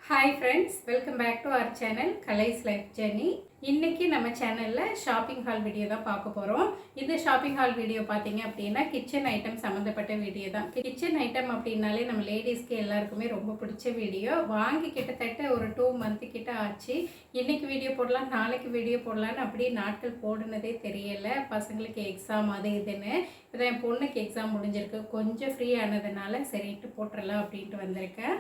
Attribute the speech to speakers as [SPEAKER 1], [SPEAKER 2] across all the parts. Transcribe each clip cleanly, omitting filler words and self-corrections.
[SPEAKER 1] Hi friends, welcome back to our channel Kalai's life journey. இன்றைக்கி நம்ம சேனலில் ஷாப்பிங் ஹால் வீடியோ தான் பார்க்க போகிறோம். இந்த ஷாப்பிங் ஹால் வீடியோ பார்த்தீங்க அப்படின்னா கிச்சன் ஐட்டம் சம்மந்தப்பட்ட வீடியோ தான். கிச்சன் ஐட்டம் அப்படின்னாலே நம்ம லேடிஸ்க்கு எல்லாருக்குமே ரொம்ப பிடிச்ச வீடியோ. வாங்கி கிட்டத்தட்ட ஒரு 2 மந்த்து கிட்ட ஆச்சு. இன்றைக்கி வீடியோ போடலாம், நாளைக்கு வீடியோ போடலான்னு அப்படியே நாட்கள் போடுனதே தெரியலை. பசங்களுக்கு எக்ஸாம் அது இதுன்னு. இப்போ தான் என் பொண்ணுக்கு எக்ஸாம் முடிஞ்சிருக்கு. கொஞ்சம் ஃப்ரீ ஆனதுனால சரின்ட்டு போட்டுடலாம் அப்படின்ட்டு வந்திருக்கேன்.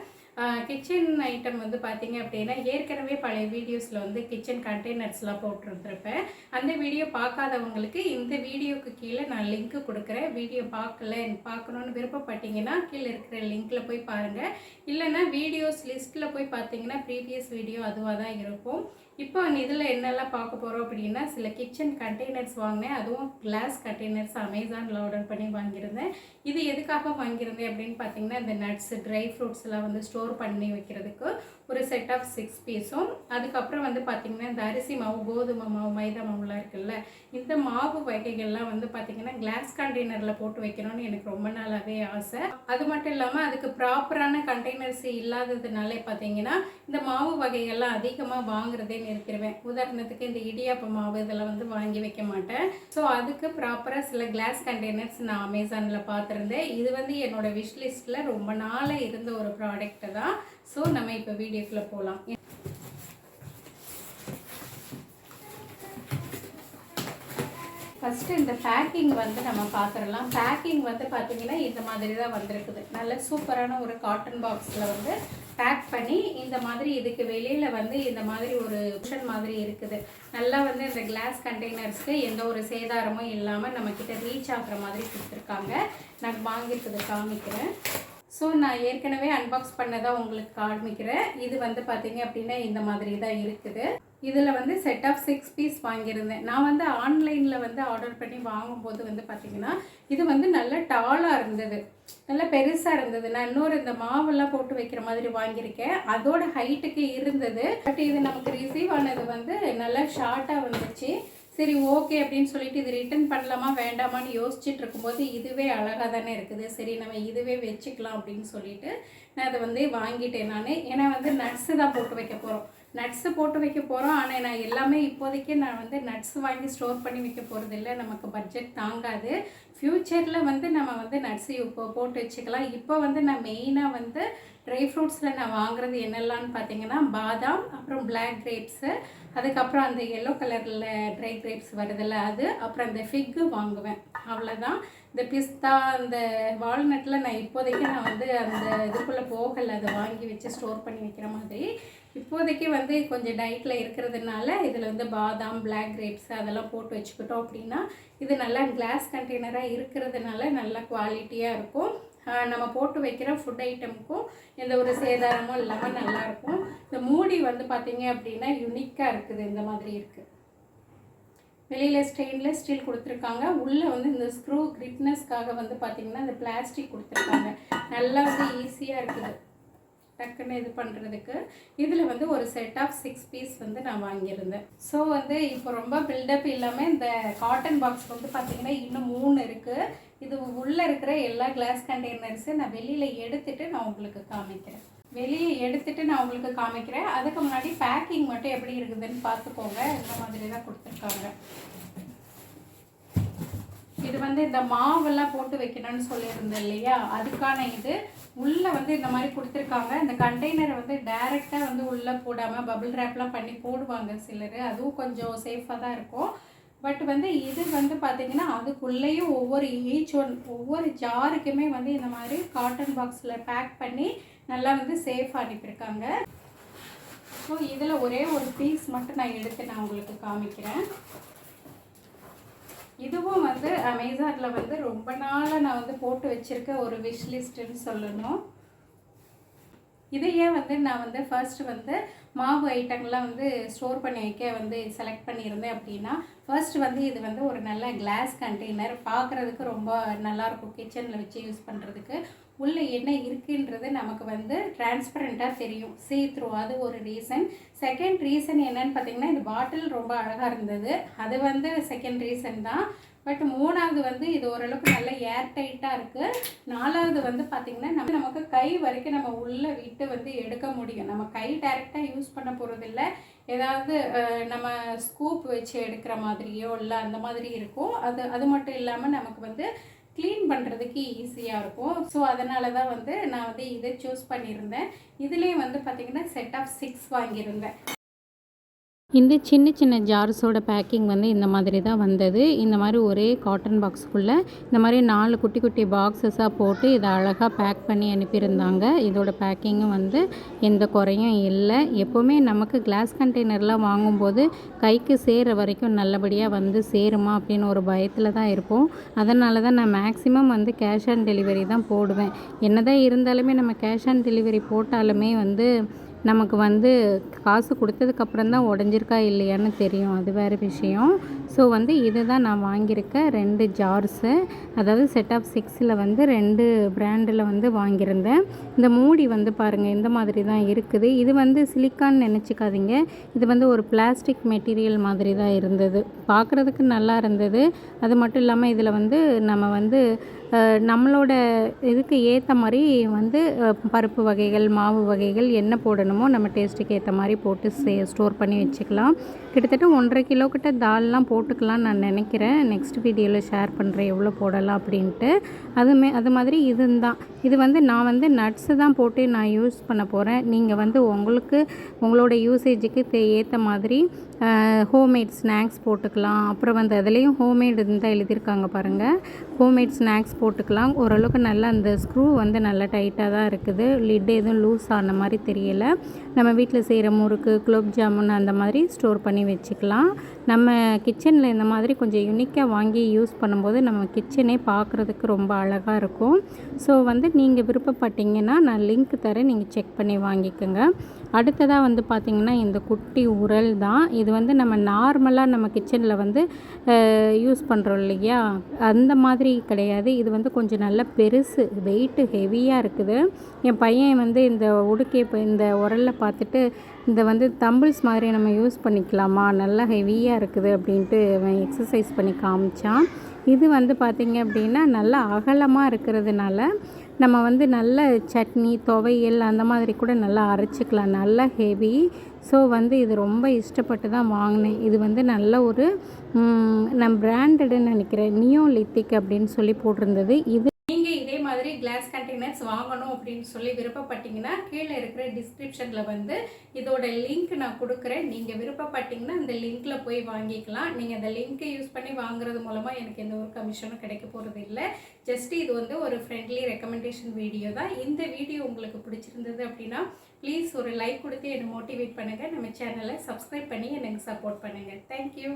[SPEAKER 1] கிச்சன் ஐட்டம் வந்து பார்த்தீங்க அப்படின்னா ஏற்கனவே பழைய வீடியோஸில் வந்து கிச்சன் கண்டெய்னர்ஸ்லாம் போட்டிருந்துருப்பேன். அந்த வீடியோ பார்க்காதவங்களுக்கு இந்த வீடியோக்கு கீழே நான் லிங்க் கொடுக்குறேன். வீடியோ பார்க்கணுன்னு விருப்பப்பட்டீங்கன்னா கீழே இருக்கிற லிங்க்கில் போய் பாருங்கள். இல்லைன்னா வீடியோஸ் லிஸ்ட்டில் போய் பார்த்தீங்கன்னா ப்ரீவியஸ் வீடியோ அதுவாக தான் இருக்கும். இப்போ இதில் என்னெல்லாம் பார்க்க போகிறோம் அப்படின்னா சில கிச்சன் கண்டெய்னர்ஸ் வாங்கினேன். அதுவும் கிளாஸ் கண்டெய்னர்ஸ் அமேசானில் ஆர்டர் பண்ணி வாங்கியிருந்தேன். இது எதுக்காக வாங்கியிருந்தேன் அப்படின்னு பார்த்தீங்கன்னா இந்த நட்ஸ், ட்ரை ஃப்ரூட்ஸ்லாம் வந்து ஸ்டோர் பண்ணி வைக்கிறதுக்கு ஒரு செட் ஆஃப் 6 பீஸும், அதுக்கப்புறம் வந்து பார்த்திங்கன்னா இந்த அரிசி மாவு, கோதுமை மாவு, மைதா மாவுலாம் இருக்குல்ல, இந்த மாவு வகைகள்லாம் வந்து பார்த்திங்கன்னா கிளாஸ் கண்டெய்னரில் போட்டு வைக்கணும்னு எனக்கு ரொம்ப நாளாகவே ஆசை. அது மட்டும் இல்லாமல் அதுக்கு ப்ராப்பரான கண்டெய்னர்ஸ் இல்லாததுனாலே பார்த்திங்கன்னா இந்த மாவு வகைகள்லாம் அதிகமாக வாங்குறதே நிறுத்திடுவேன். உதாரணத்துக்கு இந்த இடியாப்ப மாவு இதெல்லாம் வந்து வாங்கி வைக்க மாட்டேன். ஸோ அதுக்கு ப்ராப்பராக சில கிளாஸ் கண்டெய்னர்ஸ் நான் அமேசானில் பார்த்துருந்தேன். இது வந்து என்னோடய விஷ் லிஸ்ட்டில் ரொம்ப நாளாக இருந்த ஒரு ப்ராடக்ட்டு தான். ஸோ நம்ம இப்போ வீடியோக்குள்ளே போகலாம். ஃபஸ்ட்டு இந்த பேக்கிங் வந்து நம்ம பார்த்துடலாம். பேக்கிங் வந்து பார்த்திங்கன்னா இந்த மாதிரி தான் வந்திருக்குது. நல்ல சூப்பரான ஒரு காட்டன் பாக்ஸில் வந்து பேக் பண்ணி இந்த மாதிரி இதுக்கு வெளியில் வந்து இந்த மாதிரி ஒரு குஷன் மாதிரி இருக்குது. நல்லா வந்து இந்த கிளாஸ் கண்டெய்னர்ஸ்க்கு எந்த ஒரு சேதாரமும் இல்லாமல் நம்மக்கிட்ட ரீச் ஆகிற மாதிரி கொடுத்துருக்காங்க. நான் வாங்கியிருக்குது காமிக்கிறேன். ஸோ நான் ஏற்கனவே அன்பாக்ஸ் பண்ணதான் உங்களுக்கு காமிக்கிறேன். இது வந்து பார்த்தீங்க அப்படின்னா இந்த மாதிரி தான் இருக்குது. இதில் வந்து செட் ஆஃப் 6 பீஸ் வாங்கியிருந்தேன். நான் வந்து ஆன்லைனில் வந்து ஆர்டர் பண்ணி வாங்கும்போது வந்து பார்த்திங்கன்னா இது வந்து நல்ல டாலாக இருந்தது, நல்லா பெருசாக இருந்தது. நான் இன்னொரு இந்த மாவெல்லாம் போட்டு வைக்கிற மாதிரி வாங்கியிருக்கேன், அதோட ஹைட்டுக்கு இருந்தது. பட் இது நமக்கு ரிசீவ் ஆனது வந்து நல்லா ஷார்ட்டாக வந்துச்சு. சரி ஓகே அப்படின்னு சொல்லிட்டு இது ரிட்டர்ன் பண்ணலாமா வேண்டாமான்னு யோசிச்சுட்டு இருக்கும்போது இதுவே அழகாக தானே இருக்குது, சரி நம்ம இதுவே வச்சுக்கலாம் அப்படின்னு சொல்லிட்டு நான் அதை வந்து வாங்கிட்டேன். நான் ஏன்னா வந்து நட்ஸு தான் போட்டு வைக்க போகிறோம், நட்ஸு போட்டு வைக்க போகிறோம். ஆனால் நான் எல்லாமே இப்போதைக்கு நான் வந்து நட்ஸ் வாங்கி ஸ்டோர் பண்ணி வைக்க போகிறது இல்லை, நமக்கு பட்ஜெட் தாங்காது. ஃப்யூச்சரில் வந்து நம்ம வந்து நட்ஸு இப்போ போட்டு வச்சுக்கலாம். இப்போ வந்து நான் மெயினாக வந்து ட்ரை ஃப்ரூட்ஸில் நான் வாங்குறது என்னெல்லாம்னு பார்த்தீங்கன்னா பாதாம், அப்புறம் பிளாக் கிரேப்ஸு, அதுக்கப்புறம் அந்த எல்லோ கலரில் ட்ரை கிரேப்ஸ் வருதில்ல அது, அப்புறம் அந்த ஃபிக்கு வாங்குவேன். அவ்வளோதான். இந்த பிஸ்தா, அந்த வால்நட்டில் நான் இப்போதைக்கு நான் வந்து அந்த இதுக்குள்ளே போகலை, அதை வாங்கி வச்சு ஸ்டோர் பண்ணி வைக்கிற மாதிரி. இப்போதைக்கு வந்து கொஞ்சம் டயட்டில் இருக்கிறதுனால இதில் வந்து பாதாம், பிளாக் கிரேப்ஸ் அதெல்லாம் போட்டு வச்சுக்கிட்டோம் அப்படின்னா இது நல்லா கிளாஸ் கண்டெய்னராக இருக்கிறதுனால நல்லா குவாலிட்டியாக இருக்கும். நம்ம போட்டு வைக்கிற ஃபுட் ஐட்டமுக்கும் எந்த ஒரு சேதாரமும் இல்லாமல் நல்லாயிருக்கும். இந்த மூடி வந்து பார்த்திங்க அப்படின்னா யுனிக்காக இருக்குது, இந்த மாதிரி இருக்குது. வெளியில் ஸ்டெயின்லெஸ் ஸ்டீல் கொடுத்துருக்காங்க. உள்ளே வந்து இந்த ஸ்க்ரூ கிரிப்னஸ்க்காக வந்து பார்த்திங்கன்னா இந்த பிளாஸ்டிக் கொடுத்துருக்காங்க. நல்லா வந்து ஈஸியாக இருக்குது டக்குன்னு இது பண்ணுறதுக்கு. இதில் வந்து ஒரு செட் ஆஃப் 6 பீஸ் வந்து நான் வாங்கியிருந்தேன். ஸோ வந்து இப்போ ரொம்ப பில்டப் இல்லாமல் இந்த காட்டன் பாக்ஸ் வந்து பார்த்திங்கன்னா இன்னும் 3 இருக்குது. இது உள்ளே இருக்கிற எல்லா கிளாஸ் கண்டெய்னர்ஸை நான் வெளியில் எடுத்துகிட்டு நான் உங்களுக்கு காமிக்கிறேன். வெளியே எடுத்துகிட்டு நான் உங்களுக்கு காமிக்கிறேன். அதுக்கு முன்னாடி பேக்கிங் மட்டும் எப்படி இருக்குதுன்னு பார்த்துக்கோங்க. இந்த மாதிரி தான் கொடுத்துருக்காங்க. இது வந்து இந்த மாவெல்லாம் போட்டு வைக்கணும்னு சொல்லியிருந்தேன் இல்லையா, அதுக்கான இது உள்ளே வந்து இந்த மாதிரி கொடுத்துருக்காங்க. இந்த கண்டெய்னரை வந்து டைரெக்டாக வந்து உள்ளே போடாமல் பபிள் ரேப்லாம் பண்ணி போடுவாங்க சிலர், அதுவும் கொஞ்சம் சேஃபாக தான் இருக்கும். பட் வந்து இது வந்து பார்த்திங்கன்னா அதுக்குள்ளேயும் ஒவ்வொரு ஜாருக்குமே வந்து இந்த மாதிரி காட்டன் பாக்ஸில் பேக் பண்ணி நல்லா வந்து சேஃபாக அனுப்பியிருக்காங்க. ஸோ இதில் ஒரே ஒரு பீஸ் மட்டும் நான் எடுத்து நான் உங்களுக்கு காமிக்கிறேன். இதுவும் வந்து அமேசானில் வந்து ரொம்ப நாளாக நான் வந்து போட்டு வச்சுருக்க ஒரு விஷ் லிஸ்ட்டுன்னு சொல்லணும். இதையே வந்து நான் வந்து ஃபர்ஸ்ட் வந்து மாவு ஐட்டங்கள்லாம் வந்து ஸ்டோர் பண்ணி வைக்க வந்து செலக்ட் பண்ணியிருந்தேன் அப்படின்னா ஃபர்ஸ்ட் வந்து இது வந்து ஒரு நல்ல கிளாஸ் கண்டெய்னர், பார்க்குறதுக்கு ரொம்ப நல்லாயிருக்கும் கிச்சனில் வச்சு யூஸ் பண்ணுறதுக்கு. உள்ளே என்ன இருக்குன்றது நமக்கு வந்து டிரான்ஸ்பரண்ட்டாக தெரியும், சீ த்ரூ, அது ஒரு ரீசன். செகண்ட் ரீசன் என்னன்னு பார்த்தீங்கன்னா இந்த பாட்டில் ரொம்ப அழகாக இருந்தது, அது வந்து செகண்ட் ரீசன் தான். பட் 3வது வந்து இது ஓரளவுக்கு நல்ல ஏர் டைட்டாக இருக்குது. 4வது வந்து பார்த்திங்கன்னா நமக்கு கை வரைக்கும் நம்ம உள்ளே விட்டு வந்து எடுக்க முடியும். நம்ம கை டைரெக்டாக யூஸ் பண்ண போகிறதில்ல. ஏதாவது நம்ம ஸ்கூப் வச்சு எடுக்கிற மாதிரியோ இல்லை அந்த மாதிரி இருக்கும். அது மட்டும் இல்லாமல் நமக்கு வந்து க்ளீன் பண்ணுறதுக்கு ஈஸியாக இருக்கும். ஸோ அதனால தான் வந்து நான் வந்து இதை சூஸ் பண்ணியிருந்தேன். இதுலேயும் வந்து பார்த்திங்கன்னா செட் ஆஃப் 6 வாங்கியிருந்தேன். இந்த சின்ன சின்ன ஜார்ஸோட பேக்கிங் வந்து இந்த மாதிரி தான் வந்தது. இந்த மாதிரி ஒரே காட்டன் பாக்ஸுக்குள்ளே இந்த மாதிரி 4 குட்டி குட்டி பாக்ஸஸாக போட்டு இதை அழகாக பேக் பண்ணி அனுப்பியிருந்தாங்க. இதோட பேக்கிங்கும் வந்து எந்த குறையும் இல்லை. எப்போவுமே நமக்கு கிளாஸ் கண்டெய்னர்லாம் வாங்கும்போது கைக்கு சேர வரைக்கும் நல்லபடியாக வந்து சேருமா அப்படின்னு ஒரு பயத்தில் தான் இருப்போம். அதனால தான் நான் மேக்ஸிமம் வந்து கேஷ் ஆன் டெலிவரி தான் போடுவேன். என்ன தான் இருந்தாலுமே நம்ம கேஷ் ஆன் டெலிவரி போட்டாலுமே வந்து நமக்கு வந்து காசு கொடுத்ததுக்கப்புறம் தான் உடஞ்சிருக்கா இல்லையான்னு தெரியும். அது வேறு விஷயம். ஸோ வந்து இது தான் நான் வாங்கியிருக்க 2 ஜார்ஸு. அதாவது செட் ஆஃப் 6ல் வந்து 2 பிராண்டில் வந்து வாங்கியிருந்தேன். இந்த மூடி வந்து பாருங்கள் இந்த மாதிரி தான் இருக்குது. இது வந்து சிலிக்கான்னு நினச்சிக்காதீங்க. இது வந்து ஒரு பிளாஸ்டிக் மெட்டீரியல் மாதிரி தான் இருந்தது. பார்க்குறதுக்கு நல்லா இருந்தது. அது மட்டும் இல்லாமல் இதில் வந்து நம்ம வந்து நம்மளோட இதுக்கு ஏற்ற மாதிரி வந்து பருப்பு வகைகள், மாவு வகைகள் என்ன போடணுமோ நம்ம டேஸ்ட்டுக்கு ஏற்ற மாதிரி போட்டு ஸ்டோர் பண்ணி வச்சுக்கலாம். கிட்டத்தட்ட 1.5 கிலோ கிட்ட தால்லாம் போட்டுக்கலாம்னு நான் நினைக்கிறேன். நெக்ஸ்ட் வீடியோவில் ஷேர் பண்ணுறேன் எவ்வளோ போடலாம் அப்படின்ட்டு. அது மாதிரி இது வந்து நான் வந்து நட்ஸு தான் போட்டு நான் யூஸ் பண்ண போகிறேன். நீங்கள் வந்து உங்களோட யூசேஜுக்கு ஏற்ற மாதிரி ஹோம்மேட் ஸ்நாக்ஸ் போட்டுக்கலாம். அப்புறம் வந்து அதுலேயும் ஹோம்மேட் இருந்தால் எழுதியிருக்காங்க பாருங்கள். ஹோம்மேட் ஸ்நாக்ஸ் போட்டுக்கலாம். ஓரளவுக்கு நல்லா அந்த ஸ்க்ரூ வந்து நல்லா டைட்டாக தான் இருக்குது. லிட் எதுவும் லூஸ் ஆன மாதிரி தெரியலை. நம்ம வீட்டில் செய்கிற முறுக்கு, குலோப் ஜாமுன் அந்த மாதிரி ஸ்டோர் பண்ணி வச்சுக்கலாம். நம்ம கிச்சனில் இந்த மாதிரி கொஞ்சம் யூனிக்காக வாங்கி யூஸ் பண்ணும்போது நம்ம கிச்சனே பார்க்குறதுக்கு ரொம்ப அழகாக இருக்கும். ஸோ வந்து நீங்கள் விருப்பப்பட்டீங்கன்னா நான் லிங்க் தரேன், நீங்கள் செக் பண்ணி வாங்கிக்கோங்க. அடுத்ததாக வந்து பார்த்திங்கன்னா இந்த குட்டி உரல் தான். இது வந்து நம்ம நார்மலாக நம்ம கிச்சனில் வந்து யூஸ் பண்ணுறோம் இல்லையா, அந்த மாதிரி கிடையாது. இது வந்து கொஞ்சம் நல்லா பெருசு, வெயிட்டு ஹெவியாக இருக்குது. என் பையன் வந்து இந்த உரலில் பார்த்துட்டு இந்த வந்து தம்பிள்ஸ் மாதிரி நம்ம யூஸ் பண்ணிக்கலாமா, நல்லா ஹெவியாக இருக்குது அப்படின்ட்டு அவன் எக்ஸசைஸ் பண்ணி காமிச்சான். இது வந்து பார்த்திங்க அப்படின்னா நல்லா அகலமாக இருக்கிறதுனால நம்ம வந்து நல்ல சட்னி, துவையல் அந்த மாதிரி கூட நல்லா அரைச்சிக்கலாம். நல்லா ஹெவி. ஸோ வந்து இது ரொம்ப இஷ்டப்பட்டு தான் வாங்கினேன். இது வந்து நல்ல ஒரு நான் பிராண்டடுன்னு நினைக்கிறேன், நியோலித்திக் அப்படின்னு சொல்லி போட்டிருந்தது. நீங்கள் இதே மாதிரி கிளாஸ் கண்டெய்னர்ஸ் வாங்கணும் அப்படின்னு சொல்லி விருப்பப்பட்டீங்கன்னா கீழே இருக்கிற டிஸ்கிரிப்ஷனில் வந்து இதோட லிங்க் நான் கொடுக்குறேன். நீங்கள் விருப்பப்பட்டீங்கன்னா அந்த லிங்க்கில் போய் வாங்கிக்கலாம். நீங்கள் அந்த லிங்க்கை யூஸ் பண்ணி வாங்குறது மூலமாக எனக்கு எந்த ஒரு கமிஷனும் கிடைக்க போகிறது இல்லை. ஜஸ்ட் இது வந்து ஒரு ஃப்ரெண்ட்லி ரெக்கமெண்டேஷன் வீடியோ தான். இந்த வீடியோ உங்களுக்கு பிடிச்சிருந்தது அப்படின்னா ப்ளீஸ் ஒரு லைக் கொடுத்து என்னை மோட்டிவேட் பண்ணுங்கள். நம்ம சேனலை சப்ஸ்கிரைப் பண்ணி எனக்கு சப்போர்ட் பண்ணுங்கள். தேங்க்யூ.